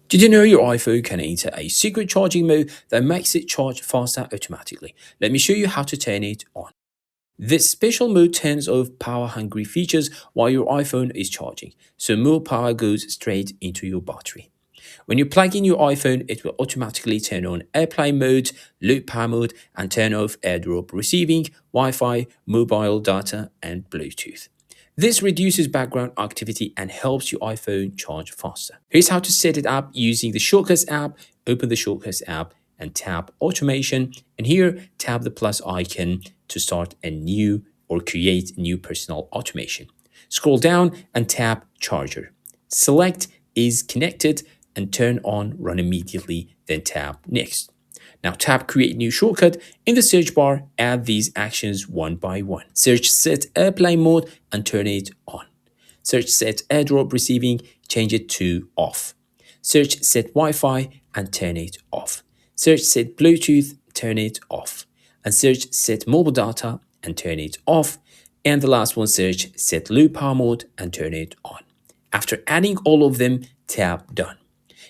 Did you know your iPhone can enter a secret charging mode that makes it charge faster automatically? Let me show you how to turn it on. This special mode turns off power-hungry features while your iPhone is charging, so more power goes straight into your battery. When you plug in your iPhone, it will automatically turn on airplane mode, low power mode, and turn off AirDrop Receiving, Wi-Fi, mobile data, and Bluetooth. This reduces background activity and helps your iPhone charge faster. Here's how to set it up using the Shortcuts app. Open the Shortcuts app and tap Automation. And here, tap the plus icon to start a new or create new personal automation. Scroll down and tap Charger. Select Is Connected and turn on Run Immediately, then tap Next. Now tap Create New Shortcut. In the search bar, add these actions one by one. Search Set Airplane Mode and turn it on. Search Set AirDrop Receiving, change it to Off. Search Set Wi-Fi and turn it off. Search Set Bluetooth, turn it off. And search Set Mobile Data and turn it off. And the last one, search Set Low Power Mode and turn it on. After adding all of them, tap Done.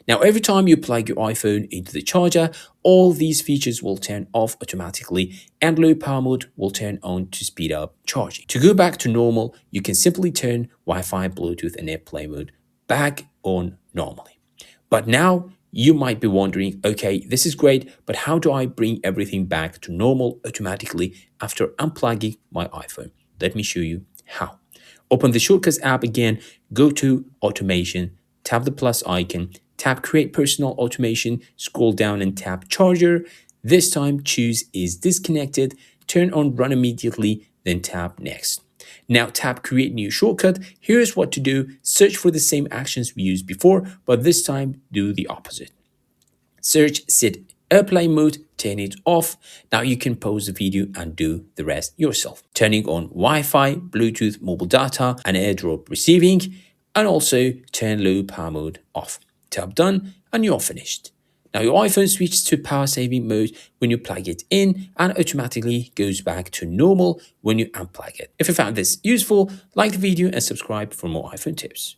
Now, every time you plug your iPhone into the charger, all these features will turn off automatically and low power mode will turn on to speed up charging. To go back to normal, you can simply turn Wi-Fi, Bluetooth, and airplane mode back on normally. But now you might be wondering, okay, this is great, but how do I bring everything back to normal automatically after unplugging my iPhone? Let me show you how. Open the Shortcuts app again, go to Automation, tap the plus icon, tap Create Personal Automation, scroll down and tap Charger. This time choose Is Disconnected, turn on Run Immediately, then tap Next. Now tap Create New Shortcut. Here's what to do. Search for the same actions we used before, but this time do the opposite. Search Set Airplane Mode, turn it off. Now you can pause the video and do the rest yourself. Turning on Wi-Fi, Bluetooth, mobile data, and AirDrop Receiving, and also turn Low Power Mode off. Tap Done and you're finished. Now your iPhone switches to power saving mode when you plug it in and automatically goes back to normal when you unplug it. If you found this useful, like the video and subscribe for more iPhone tips.